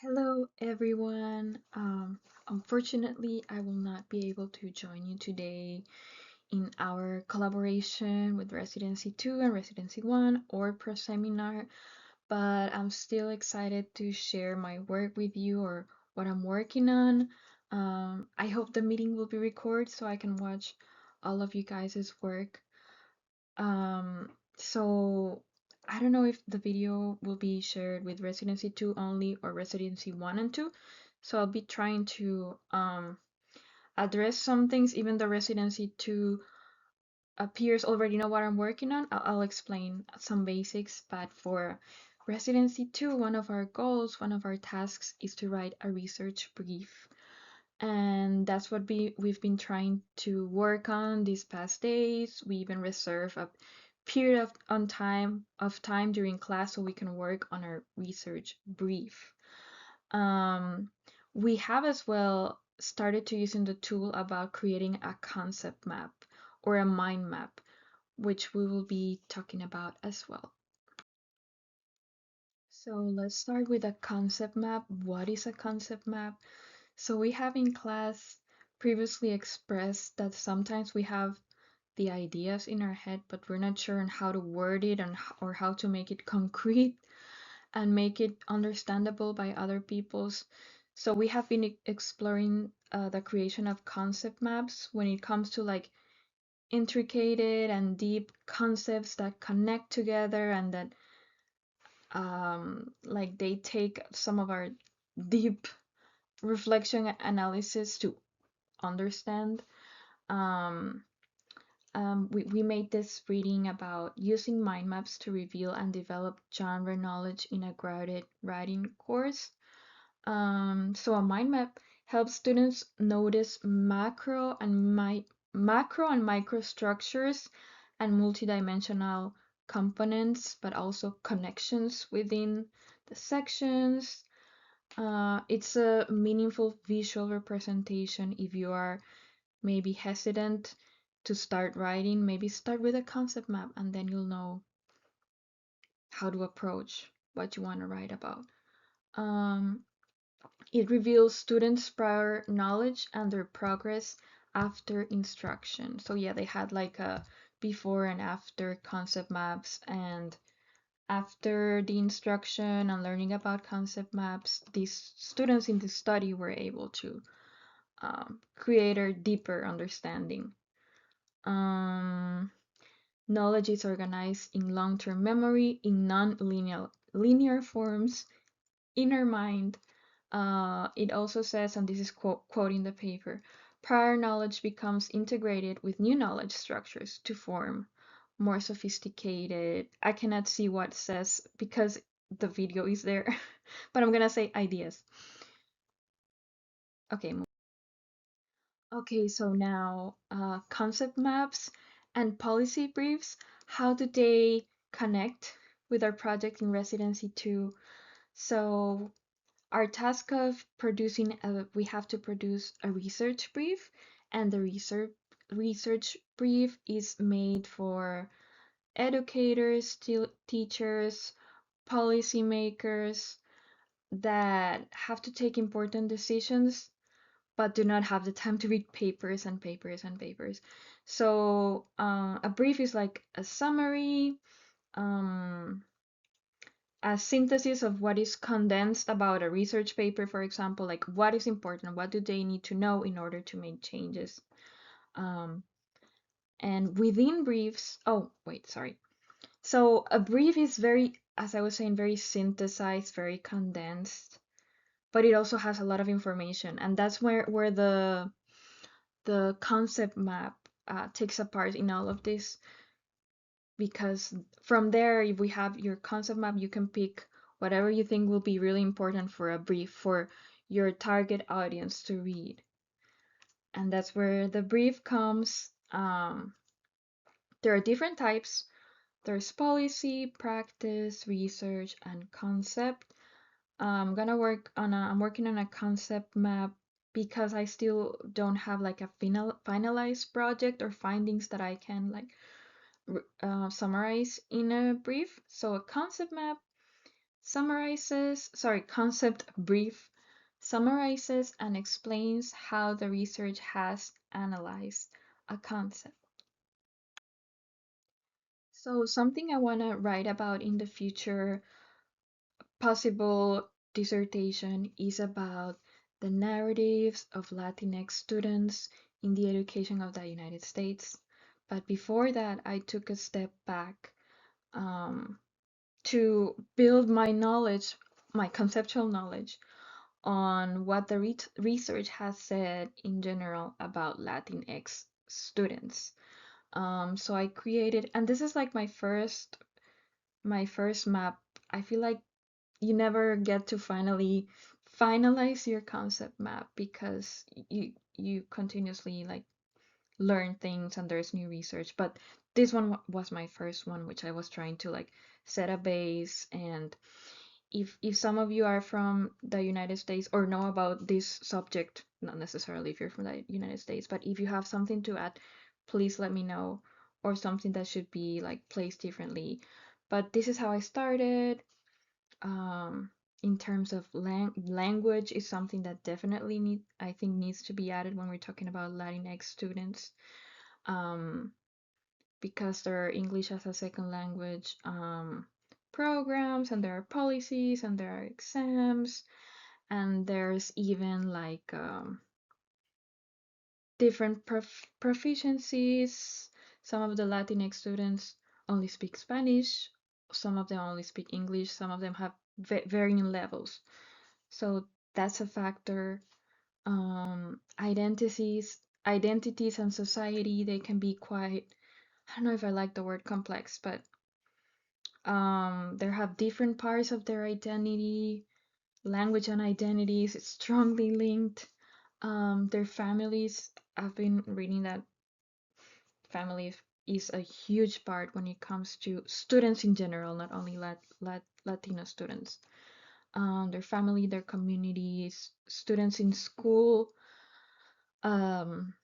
Hello, everyone. Unfortunately, I will not be able to join you today in our collaboration with Residency 2 and Residency 1 or Pro Seminar, but I'm still excited to share my work with you or what I'm working on. I hope the meeting will be recorded so I can watch all of you guys' work. So I don't know if the video will be shared with Residency 2 only or Residency 1 and 2. So I'll be trying to address some things, even though Residency 2 appears already know what I'm working on. I'll explain some basics, but for Residency 2, one of our goals, one of our tasks is to write a research brief. And that's what we've been trying to work on these past days. We even reserve a period of time during class so we can work on our research brief. Um, we have as well started to using the tool about creating a concept map or a mind map, which we will be talking about as well. So let's start with a concept map. What is a concept map? So we have in class previously expressed that sometimes we have the ideas in our head, but we're not sure on how to word it or how to make it concrete and make it understandable by other people's. So we have been exploring the creation of concept maps when it comes to like intricate and deep concepts that connect together and that like they take some of our deep reflection analysis to understand. Um, we made this reading about using mind maps to reveal and develop genre knowledge in a graded writing course. So a mind map helps students notice macro and micro structures and multidimensional components, but also connections within the sections. It's a meaningful visual representation if you are maybe hesitant to start writing. Maybe start with a concept map and then you'll know how to approach what you want to write about. Um, it reveals students' prior knowledge and their progress after instruction. So yeah, they had like a before and after concept maps, and after the instruction and learning about concept maps, these students in the study were able to create a deeper understanding. Um, Knowledge is organized in long-term memory in non-linear linear forms in our mind. It also says, and this is quoting the paper, prior knowledge becomes integrated with new knowledge structures to form more sophisticated. I cannot see what it says because the video is there, but I'm gonna say ideas. Okay. Okay, so now concept maps and policy briefs, how do they connect with our project in Residency 2? So our task of we have to produce a research brief, and the research brief is made for educators, teachers, policymakers that have to take important decisions but do not have the time to read papers and papers and papers. So a brief is like a summary, um, a synthesis of what is condensed about a research paper, for example, like what is important, what do they need to know in order to make changes. Um, and within briefs, oh, wait, sorry. So a brief is very, as I was saying, very synthesized, very condensed, but it also has a lot of information. And that's where the concept map takes a part in all of this, because from there, if we have your concept map, you can pick whatever you think will be really important for a brief for your target audience to read. And that's where the brief comes. There are different types. There's policy, practice, research, and concept. I'm working on a concept map because I still don't have like a finalized project or findings that I can like summarize in a brief. So a concept map concept brief summarizes and explains how the research has analyzed a concept. So something I want to write about in the future possible dissertation is about the narratives of Latinx students in the education of the United States. But before that, I took a step back um, to build my knowledge, my conceptual knowledge, on what the research has said in general about Latinx students. So I created, and this is like my first map. I feel like you never get to finalize your concept map because you continuously like learn things and there's new research. But this one was my first one, which I was trying to like set a base. And if some of you are from the United States or know about this subject, not necessarily if you're from the United States, but if you have something to add, please let me know, or something that should be like placed differently. But this is how I started. um, in terms of language is something that definitely I think needs to be added when we're talking about Latinx students, um, because there are English as a second language programs, and there are policies, and there are exams, and there's even like different proficiencies. Some of the Latinx students only speak Spanish, some of them only speak English, some of them have varying levels. So that's a factor. Identities and society, they can be quite, I don't know if I like the word complex, but they have different parts of their identity. Language and identities is strongly linked. Their families, I've been reading that family is a huge part when it comes to students in general, not only Latino students. Their family, their communities, students in school um,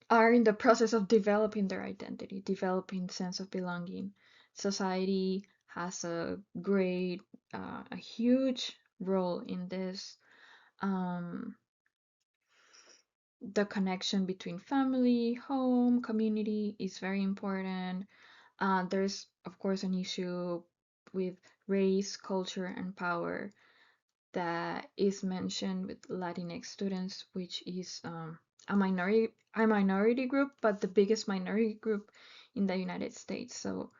are in the process of developing their identity, developing sense of belonging. Society has a huge role in this. Um, the connection between family, home, community is very important. There's, of course, an issue with race, culture, and power that is mentioned with Latinx students, which is a minority group, but the biggest minority group in the United States. So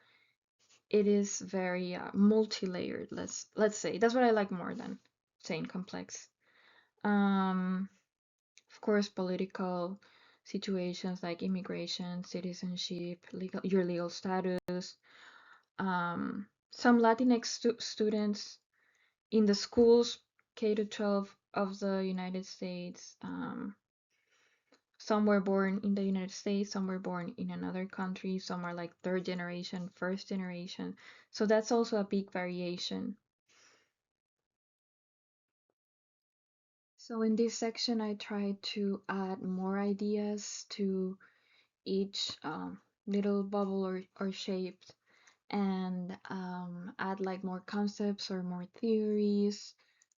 it is very multi-layered. Let's say that's what I like more than saying complex. Um, of course, political situations like immigration, citizenship, your legal status. Some Latinx students in the schools K to 12 of the United States. Some were born in the United States, some were born in another country, some are like third generation, first generation. So that's also a big variation. So in this section, I tried to add more ideas to each little bubble or shape, and add like more concepts or more theories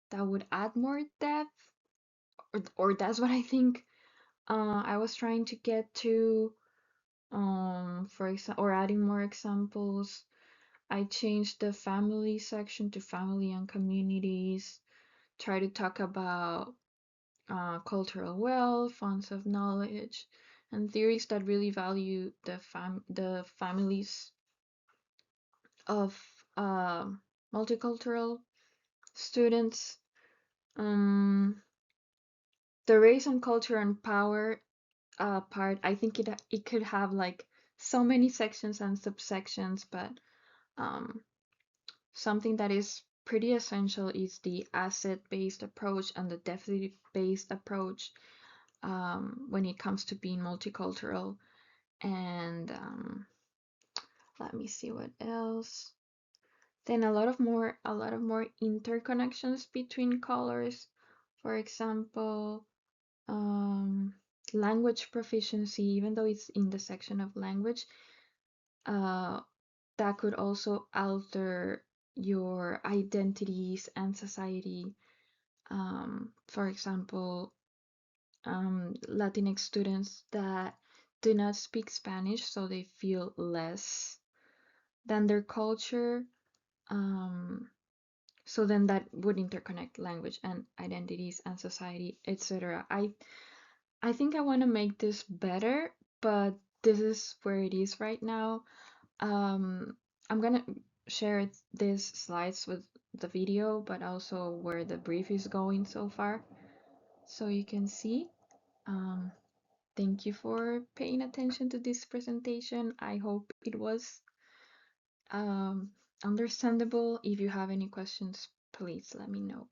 that would add more depth, or that's what I think I was trying to get to. For example, or adding more examples. I changed the family section to family and communities. Try to talk about cultural wealth, fonts of knowledge, and theories that really value the families of multicultural students. Um, the race and culture and power part, I think it could have like so many sections and subsections, but um, something that is pretty essential is the asset-based approach and the deficit-based approach when it comes to being multicultural. And let me see what else. Then a lot of more interconnections between colors. For example, um, language proficiency, even though it's in the section of language, uh, that could also alter your identities and society. For example, Latinx students that do not speak Spanish, so they feel less than their culture. Um, so then that would interconnect language and identities and society, etc. I think I want to make this better, but this is where it is right now. Um, I'm gonna share these slides with the video, but also where the brief is going so far, so you can see. Um, Thank you for paying attention to this presentation. I hope it was um, understandable. If you have any questions, please let me know.